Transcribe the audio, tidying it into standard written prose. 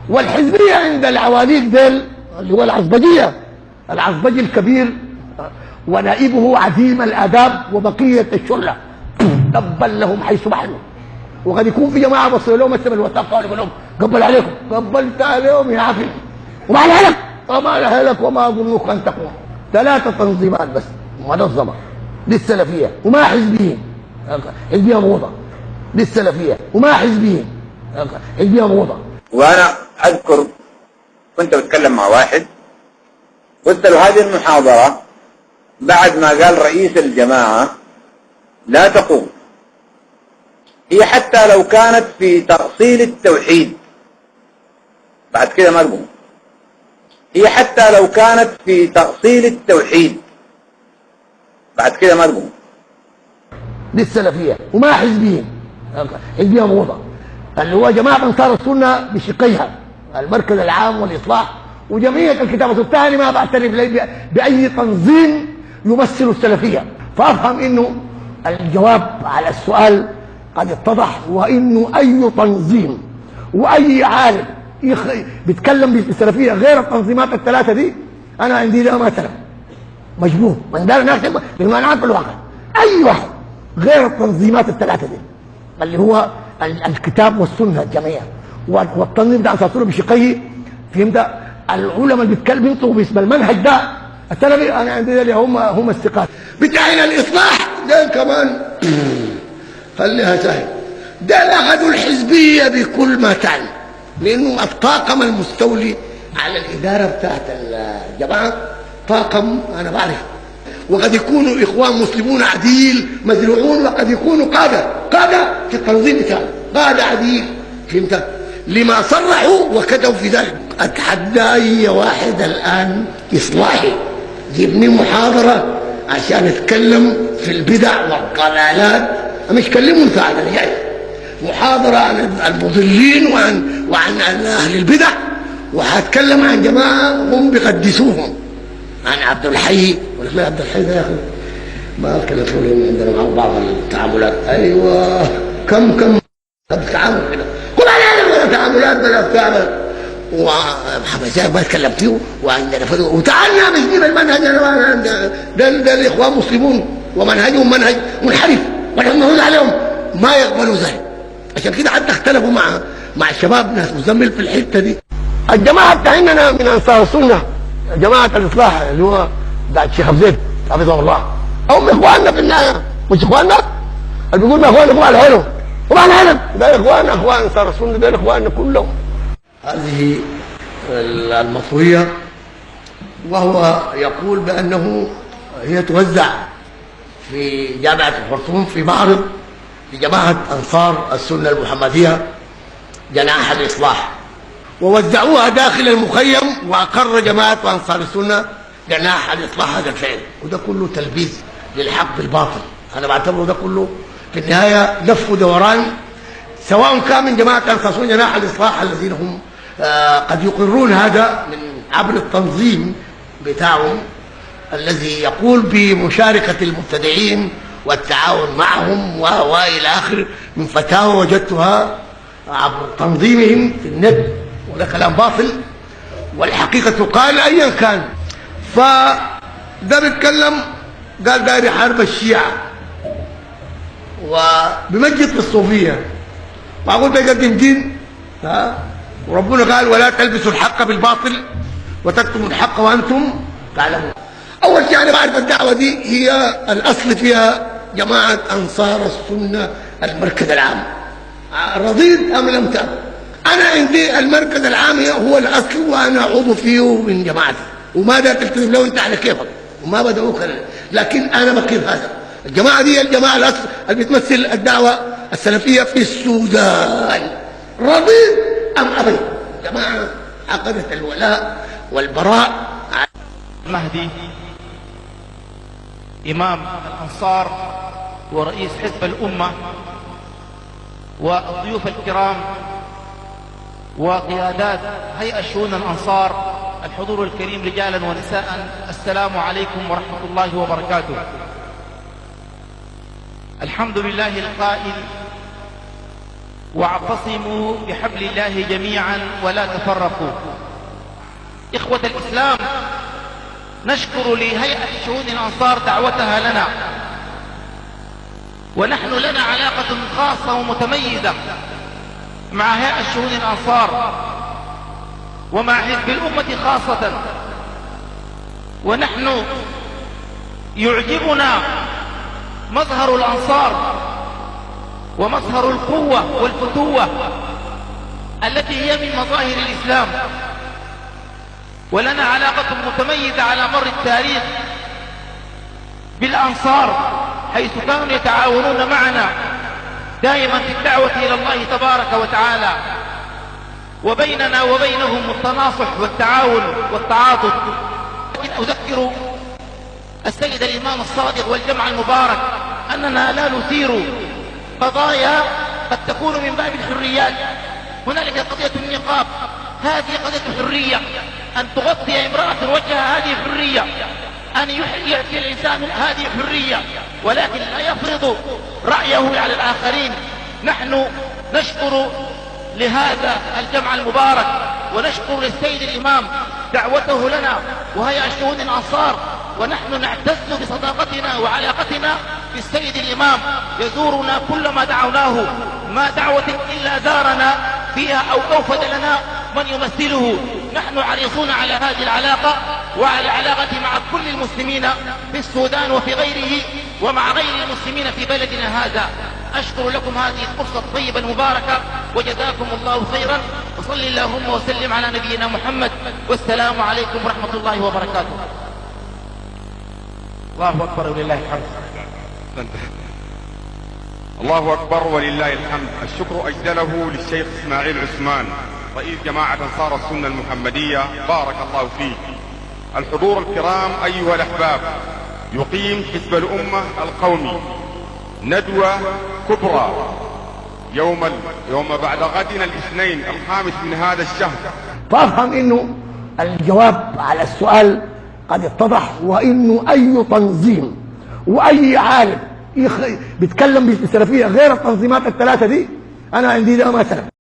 والحزبيه عند العواليق ديل اللي هو العصبجيه، العصبجي الكبير ونائبه عديم الاداب وبقيه الشله تبا لهم حيث محلوا. وقد يكون في جماعه بصوا لهم السبب الوثاق قالوا لهم قبل عليكم، قبلت عليهم يا عفي وما لهلك وما لهلك وما اظنك ان تقوم. 3 تنظيمات بس منظمه للسلفيه وما حزبيين، حزبيه موضه للسلفيه وما حزبيين، حزبيه موضه. وانا اذكر كنت بتكلم مع واحد قلت له هذه المحاضره بعد ما قال رئيس الجماعه لا تقوم، هي حتى لو كانت في تأصيل التوحيد بعد كده ما تقوم، هي حتى لو كانت في تأصيل التوحيد بعد كده ما تقوم. للسلفيه وما حزبيين، حزبيه موضه اللي هو جماعه انصار السنه بشقيها المركز العام والاصلاح وجمعيه الكتابه الثاني. ما بعترف باي تنظيم يمثل السلفيه، فافهم انه الجواب على السؤال قد اتضح، وانه اي تنظيم واي عالم بيتكلم بالسلفيه غير التنظيمات ال3 دي انا عندي له مثلا مجنون من دار نكتب لما انا عارف الواقع. اي واحد غير التنظيمات ال3 دي اللي هو الكتاب والسنه الجميع والتنظيم ده اساسه بشقيه، فهمت؟ العلماء اللي بيتكلموا باسم المنهج ده السلفي انا عندي له هم الثقات بتاعنا. الاصلاح ده كمان خليها سهل، ده اخذوا الحزبيه بكل ما تعني، لانه الطاقم المستولي على الاداره بتاعت الجماعه طاقم انا بعرف، وقد يكونوا اخوان مسلمون عديل مزروعون، وقد يكونوا قاده في التنظيم بتاعه، قاده عديل، فهمت؟ لما صرحوا وكتبوا في ذلك. اتحدى اي واحد الان اصلاحي يبني محاضره عشان اتكلم في البدع والضلالات، مش كلموا فعلا جاي محاضره عن المضلين وعن اهل البدع، وهتكلم عن جماعه هم بيقدسوهم، عن عبد الحي. ولا عبد الحي ده يا اخي ما كلفوني عندنا مع بعض التعاملات. ايوه كم تعامل كده قل علينا تعاملات بلا بتاع ومحمد زاهر ما اتكلم فيه وعندنا فضل وتعالنا بنجيب المنهج. ده الاخوان مسلمون ومنهجهم منهج منحرف ونحن نرد عليهم ما يقبلوا ذلك. عشان كده حتى اختلفوا مع الشباب ناس مزمل في الحته دي. الجماعه بتاعنا من انصار السنه جماعه الاصلاح اللي هو بتاع الشيخ ابو زيد حفظه الله، هم اخواننا في النهايه مش اخواننا اللي بيقول ما اخواننا اخوان الحلو وما العلم ده اخواننا اخوان انصار السنه ده اخواننا كلهم. هذه المطويه وهو يقول بانه هي توزع في جامعه الخرطوم في معرض لجماعه انصار السنه المحمديه جناح الاصلاح، ووزعوها داخل المخيم، واقر جماعه انصار السنه جناح الاصلاح هذا الفعل، وده كله تلبيس للحق بالباطل. انا بعتبره ده كله في النهايه لف ودوران، سواء كان من جماعه انصار السنه جناح الاصلاح الذين هم قد يقرون هذا من عبر التنظيم بتاعهم الذي يقول بمشاركه المبتدعين والتعاون معهم والى اخر من فتاوى وجدتها عبر تنظيمهم في النت، وده كلام باطل والحقيقه تقال ايا كان. فده بيتكلم قال داير يحارب الشيعه وبمجد في الصوفيه، معقول بيقدم دين؟ وربنا قال ولا تلبسوا الحق بالباطل وتكتموا الحق وانتم تعلمون. اول شيء انا بعرف الدعوه دي هي الاصل فيها جماعه انصار السنه المركز العام، رضيت ام لم ترضى؟ انا عندي المركز العام هو الاصل وانا عضو فيه من جماعتي، وما دا تلتزم له انت على كيفك وما بدعوك، لكن انا بقيم هذا. الجماعه دي الجماعه الاصل اللي بتمثل الدعوه السلفيه في السودان، رضيت ام ابيت؟ جماعه عقدت الولاء والبراء. مهدي إمام الأنصار ورئيس حزب الأمة والضيوف الكرام وقيادات هيئة شؤون الأنصار، الحضور الكريم رجالا ونساء، السلام عليكم ورحمة الله وبركاته. الحمد لله القائل واعتصموا بحبل الله جميعا ولا تفرقوا. إخوة الإسلام، نشكر لهيئة شؤون الأنصار دعوتها لنا، ونحن لنا علاقة خاصة ومتميزة مع هيئة شؤون الأنصار ومع حزب الأمة خاصة، ونحن يعجبنا مظهر الأنصار ومظهر القوة والفتوة التي هي من مظاهر الإسلام، ولنا علاقة متميزة على مر التاريخ بالأنصار، حيث كانوا يتعاونون معنا دائما في الدعوة إلى الله تبارك وتعالى، وبيننا وبينهم التناصح والتعاون والتعاطف. لكن أذكر السيد الإمام الصادق والجمع المبارك أننا لا نثير قضايا قد تكون من باب الحريات. هنالك قضية النقاب، هذه قضية حرية، أن تغطي امرأة وجهها هذه حرية، أن يأتي الإنسان هذه حرية، ولكن لا يفرض رأيه على الآخرين. نحن نشكر لهذا الجمع المبارك، ونشكر للسيد الإمام دعوته لنا وهي شؤون الأنصار، ونحن نعتز بصداقتنا وعلاقتنا بالسيد الإمام، يزورنا كلما دعوناه، ما دعوة إلا زارنا فيها أو أوفد لنا من يمثله. نحن حريصون على هذه العلاقة وعلى العلاقة مع كل المسلمين في السودان وفي غيره ومع غير المسلمين في بلدنا هذا. أشكر لكم هذه الفرصة الطيبة المباركة، وجزاكم الله خيرا، وصل اللهم وسلم على نبينا محمد، والسلام عليكم ورحمة الله وبركاته. الله أكبر ولله الحمد. الله أكبر ولله الحمد. الشكر أجدله للشيخ إسماعيل عثمان رئيس جماعة أنصار السنة المحمدية، بارك الله فيه. الحضور الكرام أيها الأحباب، يقيم حزب الأمة القومي ندوة كبرى يوم بعد غدنا الاثنين 5 من هذا الشهر. فافهم انه الجواب على السؤال قد اتضح، وانه اي تنظيم واي عالم بيتكلم بالسلفيه غير التنظيمات الثلاثه دي، انا عندي ده ما سلف.